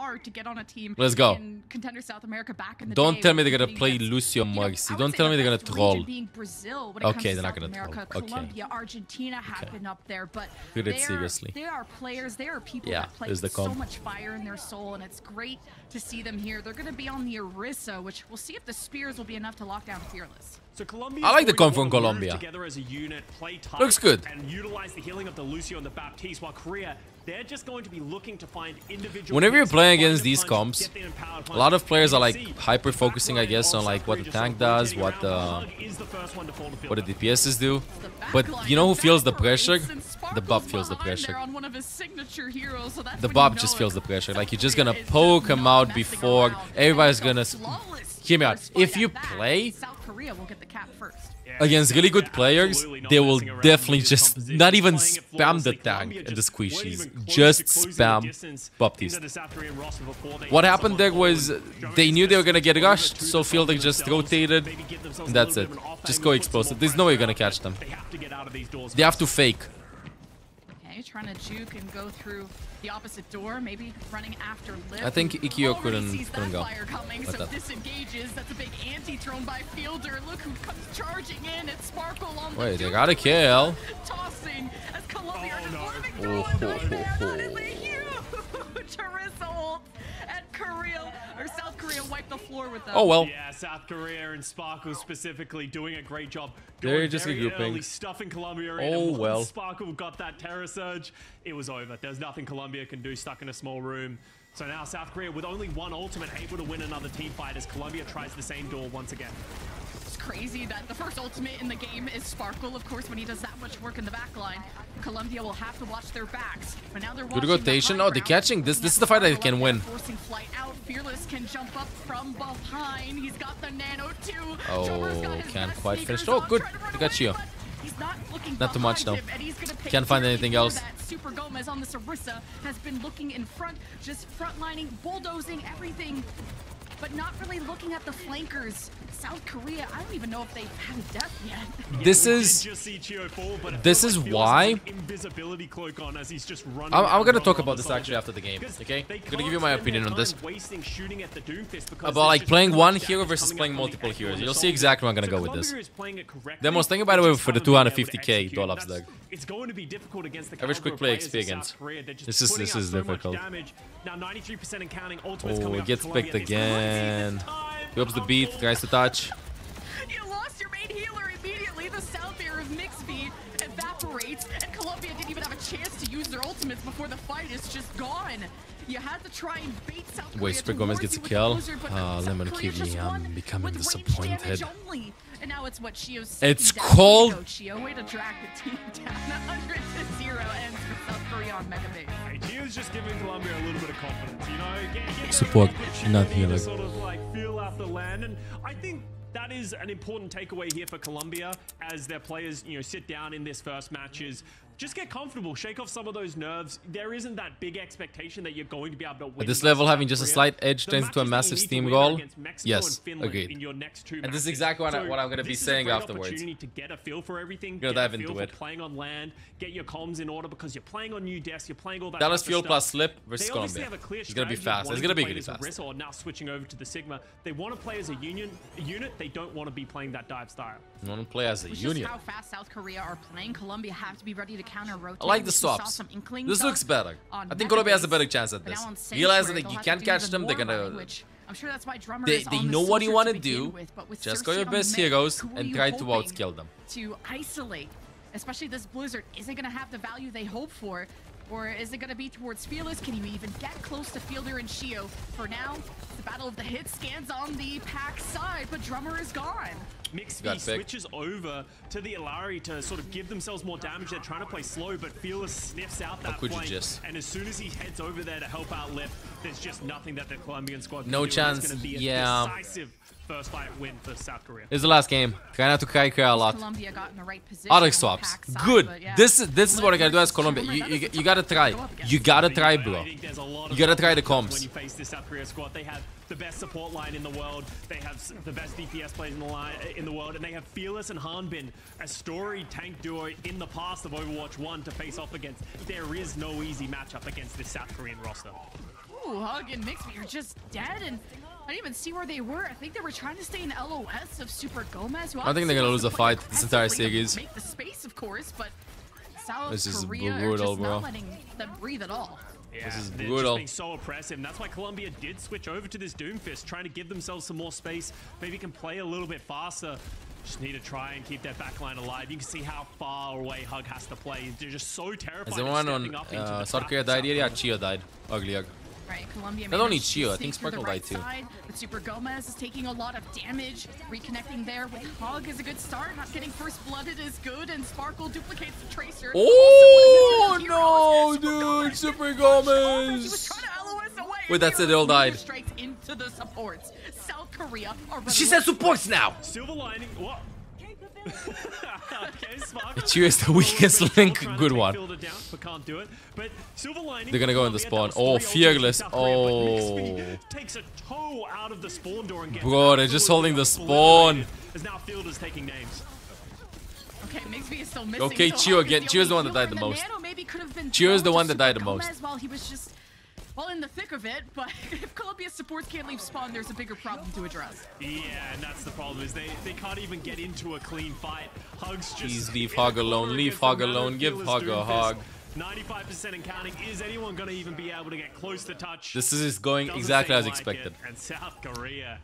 hard to get on a team. Let's go. In Contender South America back in the Don't day tell me they're when gonna play gets, Lucio you know, Mercy. I would Don't say tell the me they're gonna best troll. region being Brazil when it Okay, comes they're to not South gonna America. troll. Okay. Colombia, Argentina have been up there, but Treat it seriously. they are players. They are people Yeah, that play there's the with so comp. much fire in their soul, and it's great to see them here. They're going to be on the Orisa, which we'll see if the spears will be enough to lock down Fearless. So I like the comp from Colombia. Together as a unit, play tough, Looks good. and utilize the healing of the Lucio and the Baptiste, while Korea, they're just going to be looking to find individual. Whenever you're picks, playing find against a these punch, comps, get the empowered a punch. lot of players are You like can see hyper the focusing, I guess, on backline like what the of tank South does, Korea what just the Hug is the first one to fall to field. what the DPSs do. But you know who feels the pressure? The Bob feels the pressure. On one of his signature heroes, so that's The when Bob you just know feels it. the pressure. Like you're South just gonna Korea is poke just him not out messing before around. everybody's And gonna. it's a flawless Hear me out. first fight If you at that. play South Korea will get the cap first. Yeah, against really good they're players, absolutely not they will messing around definitely with this just composition. not even Playing it spam the flawlessly. tank Colombia and the just weren't squishies. even close Just to closing the spam distance Baptiste. into the South Korean roster before they What hit happened someone there forward. was Germany they knew they were just gonna get over rushed, to so the Fielder top just themselves, rotated, maybe give themselves and a that's little it. bit of an off Just angle, go put some explosive. more There's no way you're pressure gonna out, catch them. They have to get out of these doors. They have to fake. Okay, trying to juke and go through the opposite door, maybe running after Lip. I think Ikio Already sees couldn't that go. fire coming, Like so that. disengages. That's a big anti thrown by Fielder. Look who comes charging in. It's Sparkle on the Wait, they Duke got a Orisa, kill. tossing as Colombia are just no. living Oh, through ho, it. ho, That is ho. a huge result. And Korea, or South Korea, wiped the floor with them. Oh well. Yeah, South Korea and Sparkle specifically doing a great job. They're Going just very regrouping. early, stuffing Colombia in. Oh, And once well. Sparkle got that Terror Surge, it was over. There's nothing Colombia can do stuck in a small room. So now South Korea, with only one ultimate, able to win another team fight as Colombia tries the same door once again. It's crazy that the first ultimate in the game is Sparkle. Of course, when he does that much work in the back line, Colombia will have to watch their backs. But now they're Good watching the rotation. high Oh, they're ground. catching. This is the fight that they can win. Forcing flight out. Fearless can jump up from behind. He's got the nano too. Oh, Drummer's got his can't best quite sneakers finish. Oh, on, good. trying to run They got away, you. but he's not looking Not too much, behind though. him, and he's gonna pay Can't find dearly anything for else. that. Super Gomez on the Sarissa has been looking in front, just frontlining, bulldozing everything, but not really looking at the flankers. South Korea, I don't even know if they've had a death yet. This We is- did just see Chio fall, but it this feels is like Fearless why- has an invisibility cloak on as he's just running I'm around, gonna running talk on about the this actually soldier. after the game. Because Okay, they I'm gonna give can't you my spend opinion their on this. time wasting shooting at the Doomfist because About there's like just playing too one much hero damage versus coming playing up from the multiple Echo heroes. and the You'll see soldier. exactly where I'm gonna So go with this. Colombia is playing it correctly, They're most thinking, they by the way, just for the haven't been able to 250k execute. dollars That's- lag. It's going to be difficult against the Average caliber quick of play players XP of South against. Korea. They're just This is- putting this out is so much difficult. damage. Now 93% and counting. Ultimate's Oh, coming it up gets for picked Colombia. This might be the again. time. He ups the beat, tries to touch. You lost your main healer immediately. The south air of Mixby evaporates, and Colombia didn't even have a chance to use their ultimates before the fight is just gone. You had to try and bait South Korea. Wait, Sprig Gomez towards gets a you with kill? the blizzard, but Ah, South Lemon Korea Kiwi, just I'm won becoming with range disappointed. damage only. And now it's what Chio's It's second down. called- There you go, Chio. Way to drag the team down. 100-0 ends for South Korea on Mega Base. Hey, Chio's just giving Colombia a little bit of confidence, you know? Get Support, that not opportunity healer. to sort of like feel out the land, and I think that is an important takeaway here for Colombia as their players, you know, sit down in this first match is just get comfortable, shake off some of those nerves. There isn't that big expectation that you're going to be able to win. At this versus level, South having just a Korea. slight edge The turns into a matches that massive you need to steam win goal. against Mexico Yes, and Finland agreed. in your next two And this is matches. exactly what So I'm gonna be this is a saying great afterwards. opportunity to get a feel for everything, Gonna get dive a feel into for it. playing on land, get your comms in order because you're playing on new desks, you're playing all that. Dallas type of Fuel stuff. plus Slip versus They obviously Colombia. have a clear It's gonna be strategy of fast. It's wanting gonna to be play really this fast. Orisa or now switching over to the Sigma. They want to play as a unit. They don't want to be playing that dive style. You want to play as a It's union. just how fast South Korea are playing. Colombia have to be ready to counter-rotate. I like the We saw swaps. some inklings This of looks better. on I think Colombia has a Mega better Base, chance at but this. now on Realizing Sanctuary, that you they'll have can't to do catch even them, they're more gonna. running, which I'm sure that's why Drummer They is on the know what you soldier want to begin do. with, but with Just go Cersei your on the best mid, heroes who are and you try to hoping outskill them. to isolate? Especially this Blizzard, is it going to have the value they hope for? Or is it going to be towards Fearless? Can you even get close to Fielder and Shio? For now, the battle of the hit scans on the pack side, but Drummer is gone. Mixed Got V picked. switches over to the Ilari to sort of give themselves more damage. They're trying to play slow, but Fearless sniffs out that could you flank. just- And as soon as he heads over there to help out Lip, there's just nothing that the Colombian squad can No do. And chance, It's going to be a yeah. decisive first fight win for South Korea. This is the last game. Try not to cry a lot. Colombia got in the right position Auto on the swaps. pack side, Good. but yeah. This is what I gotta do as Drummer Colombia. versus You Drummer, gotta that's try. what go up against. You gotta try, I bro. think there's a lot You of gotta try the confidence comps. when you face this South Korea squad. They have the best support line in the world. They have the best DPS players in the world, and they have Fearless and Hanbin, a storied tank duo in the past of Overwatch 1 to face off against. There is no easy matchup against this South Korean roster. Ooh, Hug and Mixby are just dead, and I didn't even see where they were. I think they were trying to stay in LOS of Super Gomez. Who I think they're gonna lose a fight this entire series. Make the space, of course, but South This is Korea brutal, are just bro. not letting them breathe at all. Yeah, this is they're brutal. just being so oppressive, and that's why Colombia did switch over to this Doomfist, trying to give themselves some more space. Maybe can play a little bit faster. Just need to try and keep that backline alive. You can see how far away Hug has to play. They're just so terrified. Has anyone on South Korea died yet? Yeah, Chia died. Ugly Hug. Right, Colombia. Not only Chia, I think Sparkle died too. But Super Gomez is taking a lot of damage. Reconnecting there with Hug is a good start. Not getting first blooded is good, and Sparkle duplicates the Tracer. Oh no, dude! Super Gomez. He was trying to LOS away. Wait, that's it. They all died. Straight into the supports. South Korea. She said supports now. Silver lining. What? Okay, Cheers, the weakest link. Good one. They're gonna go in the spawn. Oh, Fearless. Oh. Takes a toe out of the spawn door and gets Bro, they're just holding the spawn. As now Fielder's taking names. Okay, Mixby is still missing. Okay, so Chio again. Chio's the one that died the most. Chio's the one that died the most. While he was just in the thick of it, but if Colombia's supports can't leave spawn, there's a bigger problem to address. Yeah, and that's the problem, is they can't even get into a clean fight. Hugs just... Please leave Hug alone. Leave Hug alone. Give Hug a hug. 95% and counting. Is anyone going to even be able to get close to touch? This is going exactly as expected. And South Korea.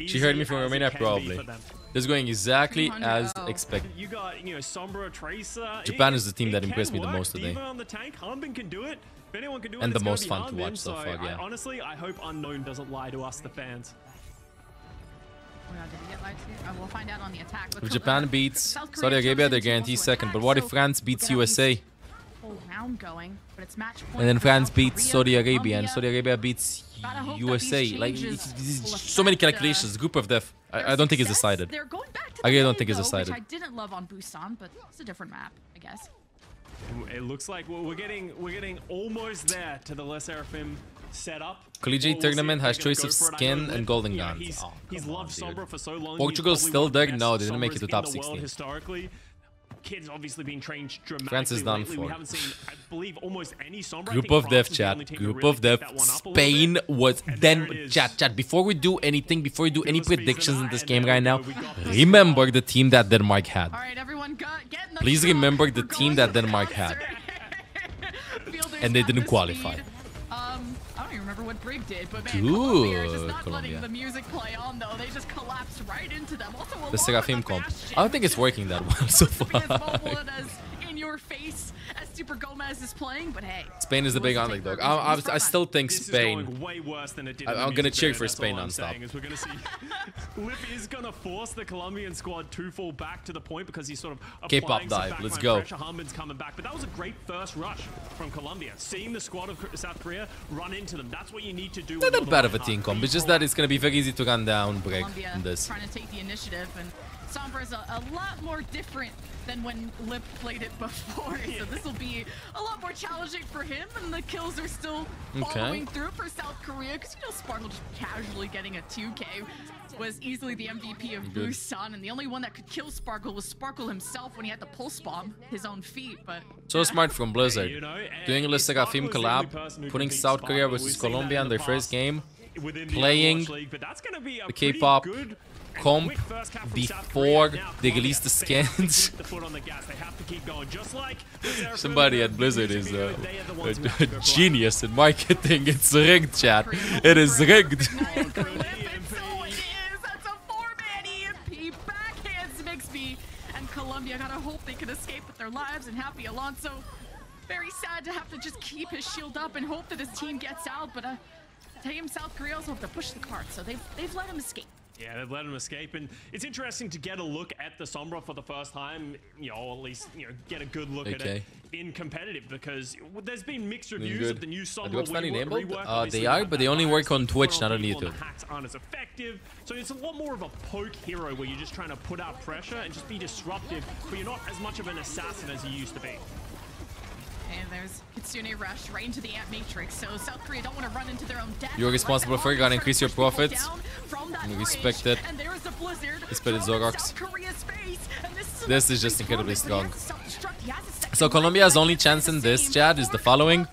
She heard me from Romania, probably. This is going exactly as expected. You got, Sombra, Tracer. Japan is the team that impressed me the most today. On the tank, Hanbin can do it. If anyone can do it, and the it's most gonna fun be to Hanbin, watch so far, yeah. Honestly, I hope Unknown doesn't lie to us, the fans. Oh, did he get lied to? We'll find out on the attack. If Japan beats Saudi Arabia, they're guaranteed second. But what if France beats USA? Whole round going, but it's match point. And then France beats Korea, Saudi Arabia, Colombia. and Saudi Arabia beats USA. Like, so many calculations. Group of death. I don't think it's decided. They're going back to I the don't think it's though, decided. Which I didn't love on Busan, but it's a different map, I guess. It looks like we're getting almost there to the Les Seraphim setup. Collegiate tournament has choice of skin and golden guns. He's loved Sombra for so long. Portugal's still there? No, they didn't make it to top 16. Historically, kids obviously being trained dramatically. France is done lately. for. We haven't seen, I believe, almost any Sombra. Group of death, chat. Group of death. Spain was then chat. Before we do anything, before we do any predictions in this game right now, remember the team that Denmark had. All right, everyone, get in the Please truck. remember the We're team going that to the Denmark concert. had. And they didn't qualify. I don't even remember what Brig did, but man, Good, Colombia are just not Colombia. letting the music play on though. They just collapsed right into them. Also, The Seraphim comp. I don't think it's working that well so far. as in your face as Super Gomez is playing, but hey. Spain is the big underdog. I still think Spain. This is going way worse than it did. I'm gonna cheer for Spain non-stop. We're gonna see Lip is gonna force the Colombian squad to fall back to the point because he's sort of K-pop dive. Let's go. Hanbin's coming back, but that was a great first rush from Colombia. Seeing the squad of South Korea run into them. That's what you need to do. Not that bad of a team comp. It's just that it's gonna be very easy to run down Break in this. Trying to take the initiative, and Sombra is a lot more different than when Lip played it before. So this will be a lot more challenging for him, and the kills are still following through for South Korea, because Sparkle just casually getting a 2K was easily the MVP of Busan, and the only one that could kill Sparkle was Sparkle himself when he had to pulse bomb his own feet. But so smart from Blizzard, doing a Seraphim collab, putting South Korea versus Colombia in their first game, playing the K-pop comp before they release the skins. Somebody at Blizzard is a genius in marketing. It's rigged, chat. It is rigged. Colombia gotta hope they can escape with their lives, and Happy Alonso very sad to have to just keep his shield up and hope that his team gets out, but Team South Korea also have to push the cart, so they've let him escape. Yeah, they've let him escape, and it's interesting to get a look at the Sombra for the first time, or at least, get a get a look at it in competitive, because there's been mixed reviews of the new Sombra rework. They are, but they only work on Twitch, not on YouTube. The hacks aren't as effective, so it's a lot more of a poke hero where you're just trying to put out pressure and just be disruptive, but you're not as much of an assassin as you used to be. And there's Kitsune rush right into the Ant Matrix. So South Korea don't want to run into their own death. You're responsible for it. Gotta increase your profits. We respect it. Respect it, Zorox. This is just incredibly strong. So Colombia's only chance in this, Chad, is the following.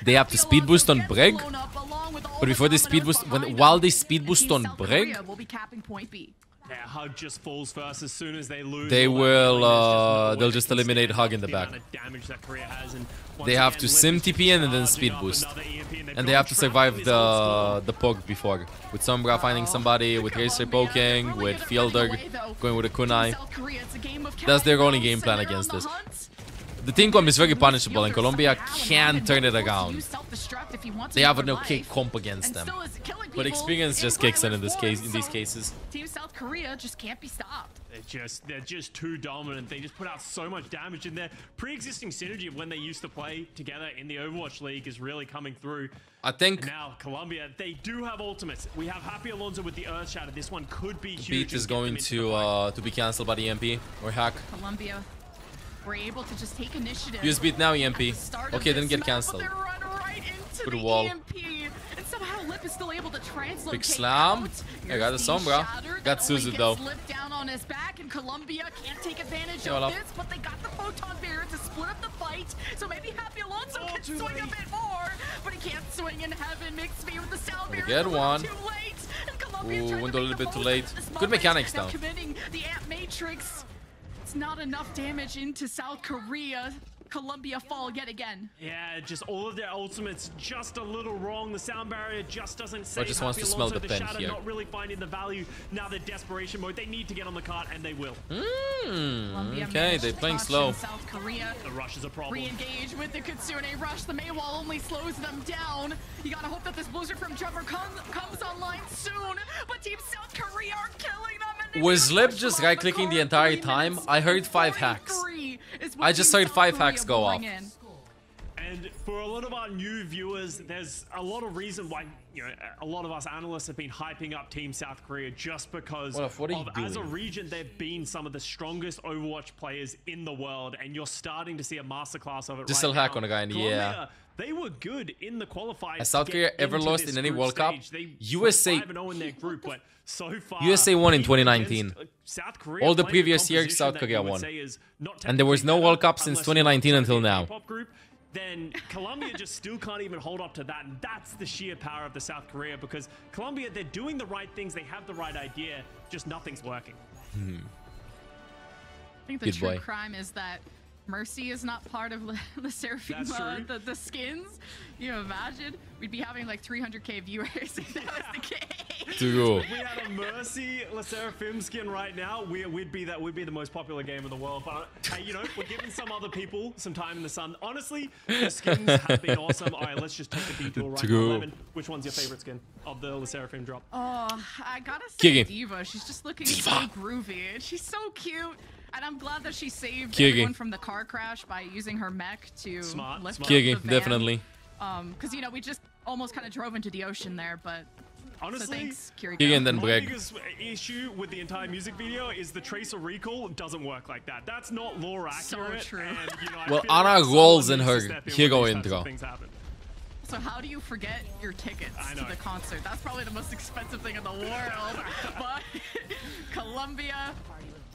They have to speed boost on Brig. But before they speed boost, while they speed boost on Brig, Yeah, Hug just falls first as soon as they lose. they will, they'll just eliminate Hug in the back. They have to sim TP in and then speed boost. And they have to survive the poke before. With Sombra finding somebody, with Racer poking, with Fielder going with a kunai. That's their only game plan against this. The team comp is very punishable and Colombia can turn it around. They have an okay comp against them. But experience just kicks in this case, in these cases. Team South Korea just can't be stopped. They're just too dominant. They just put out so much damage, and their pre-existing synergy of when they used to play together in the Overwatch League is really coming through. I think now Colombia, they do have ultimates. We have Happy Alonso with the Earth Shatter. This one could be huge. Beat is going to be cancelled by the EMP or hack. Colombia were able to just take initiative. Use beat now, EMP. Okay, didn't get cancelled. Put a wall. And somehow Lip is still able to translate. Big slam. I got the Sombra. Got Suzu though. Down on his back, and Colombia can't take advantage of this, but they got the photon barrier to split up the fight. So maybe Happy Alonso can swing a bit more, but he can't swing in heaven. Mixed me with the sound barrier. Get one. Too late. And Colombia went a little bit too late. Good mechanics though. Committing the Ant Matrix. It's not enough damage into South Korea. Colombia fall yet again. Yeah, just all of their ultimates just a little wrong. The sound barrier just doesn't save. Or just wants to smell the pen here. Not really finding the value. Now they're desperation mode. They need to get on the cart, and they will. Okay, they're playing slow. South Korea. The rush is a problem. Re-engage with the Kitsune rush. The May wall only slows them down. You gotta hope that this blizzard from Trevor comes online soon. But Team South Korea are killing them. Was Lip just right-clicking the entire time? I heard 5 hacks. I just heard 5 hacks go off. And for a lot of our new viewers, there's a lot of reason why, you know, a lot of us analysts have been hyping up Team South Korea just because as a region, they've been some of the strongest Overwatch players in the world, and you're starting to see a masterclass of it. Just still hack on a guy in the air. They were good in the qualifiers. Has South Korea ever lost in any World Cup? USA. In their group, but so far, USA won in 2019. All the previous years, South Korea won. And there was no World Cup since 2019 until now. Then Colombia just still can't even hold up to that, and that's the sheer power of the South Korea, because Colombia, they're doing the right things, they have the right idea, just nothing's working. I think the true crime is that Mercy is not part of the Seraphim, the skins. You imagine? We'd be having like 300k viewers if that was the case. If we had a Mercy La Seraphim skin right now, we'd be the most popular game in the world. But hey, you know, we're giving some other people some time in the sun. Honestly, the skins have been awesome. All right, let's just take the detour right now. Lemon, which one's your favorite skin of the La Seraphim drop? Oh, I gotta say Diva. She's just looking so groovy. She's so cute. And I'm glad that she saved everyone from the car crash by using her mech to lift up the van. Definitely. Because, you know, we just almost kind of drove into the ocean there, but honestly, so thanks, Kigan, then my Brig. biggest issue with the entire music video is the tracer recall doesn't work like that. That's not lore accurate. So true. And, you know, well, Anna rolls in her hero intro. So how do you forget your tickets to the concert? That's probably the most expensive thing in the world. But Colombia,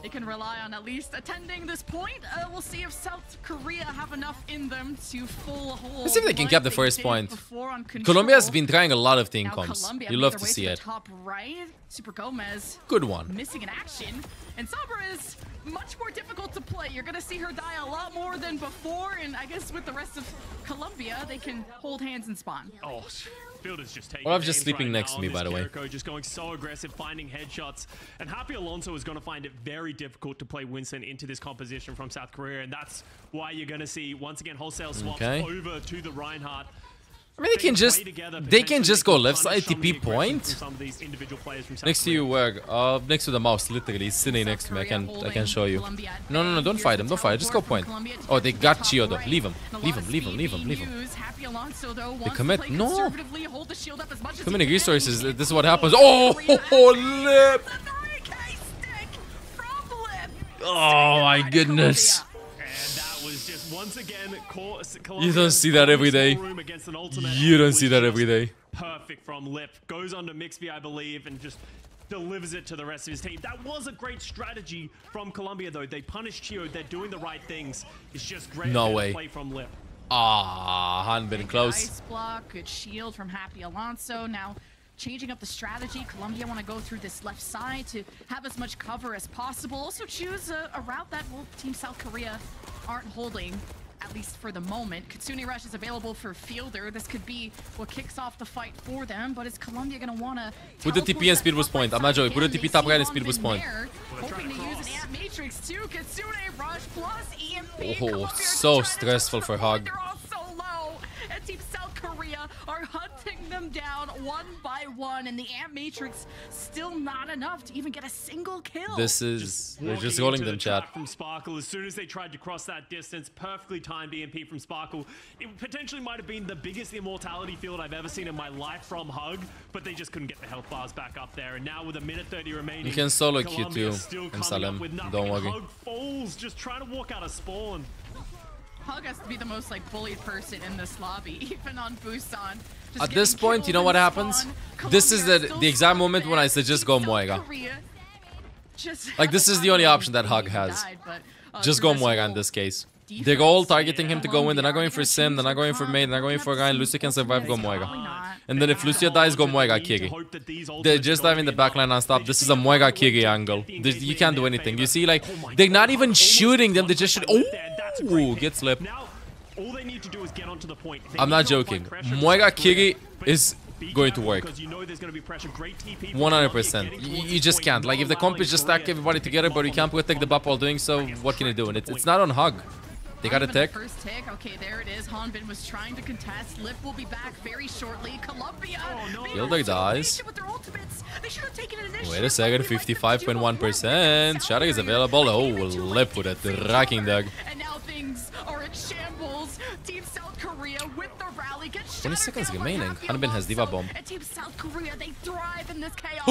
they can rely on at least attending this point. We'll see if South Korea have enough in them to full hold. Let's see if they can cap the first point. Colombia's been trying a lot of team comps. You love to see it. Top right, Super Gomez. Good one. Missing in action. And Sombra is much more difficult to play. You're going to see her die a lot more than before. And I guess with the rest of Colombia, they can hold hands and spawn. Oh, Fielder's just taking well, I'm just sleeping next to me, by the way. Jericho just going so aggressive, finding headshots. And Happy Alonso is going to find it very difficult to play Winston into this composition from South Korea. And that's why you're going to see, once again, wholesale swaps over to the Reinhardt. I mean, they can just go left side TP point. Next to you, where? Next to the mouse, literally, he's sitting next to me. I can show you. No, don't fight him, just go point. Oh, they got Chio though. Leave him. They commit. No. Too many resources. This is what happens. Oh, Lip. Oh my goodness. just once again, you don't see that every day. You don't see that every day. Perfect from Lip. Goes on to Mixby, I believe, and just delivers it to the rest of his team. That was a great strategy from Colombia, though. They punished Chio. They're doing the right things. It's just great play from Lip. Ah, hadn't been close. Ice block, good shield from Happy Alonso. Now changing up the strategy. Colombia want to go through this left side to have as much cover as possible. Also choose a route that Team South Korea aren't holding, at least for the moment. Kitsune Rush is available for Fielder. This could be what kicks off the fight for them, but is Colombia going to want to put the TP and speed boost point? I'm not joking. Put the TP top guy and speed boost point. Hoping to use an Ant Matrix too. Kitsune Rush plus EMP. Oh, so stressful for Hog. They're all so low, and Team South Korea are hunting them down one by one, and the Ant Matrix still not enough to even get a single kill. This is they're just rolling them, chat. From Sparkle, as soon as they tried to cross that distance, perfectly timed EMP from Sparkle. It potentially might have been the biggest immortality field I've ever seen in my life from Hug, but they just couldn't get the health bars back up there. And now with a minute 30 remaining, you can solo Q2 and Salem. Don't worry. Hug falls, just trying to walk out of spawn. Hug has to be the most like bullied person in this lobby, even on Busan. At this point, you know what happens? This is the exact moment when I suggest go Moira. Like, this is the only option that Hug has. Just go Moira in this case. They're all targeting him to go in. They're not going for Sim. They're not going for Mei. They're not going for Ryan. Lucio can survive. Go Moira. And then if Lucio dies, go Moira Kiri. They're just diving the backline non-stop. This is a Moira Kiri angle. You can't do anything. You see, like, they're not even shooting them. They just shoot. Oh, get slipped. I'm not joking. Moira Kiri is going to work. 100%. You just can't. Like, if the comp is just stack everybody together, but you can't protect the buff while doing so, what can you do? And it's not on Hug. They got a tick. First tick. Okay, there it is. Hanbin was trying to contest. Lip will be back very shortly. Colombia. Fielder dies. Wait a second. 55.1%. Shadow is available. Oh, Lip with a tracking dog. And now things are in shambles. Team South Korea with the rally gets 20 seconds remaining. Hanbin has Diva Bomb. And Team South Korea, they thrive in this chaos.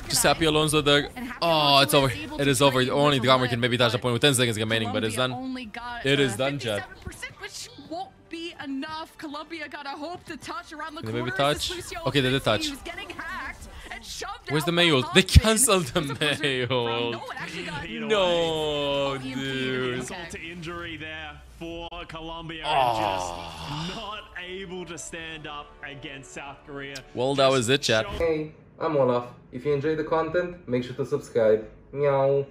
Just Happy Alonso dog. Oh, it's over. It is over. Only Drummer can maybe touch the point with 10 seconds remaining, but it's done. It is done, chat. Which won't be enough. Colombia got a hope to touch around the corner. Maybe touch. Okay, Okay, they did touch. Where's the May ult? They cancelled the May ult. No, dude. Insult to injury there for Colombia. Just not able to stand up against South Korea. Well, that was it, chat. Hey, I'm Olaf. If you enjoyed the content, make sure to subscribe. Meow.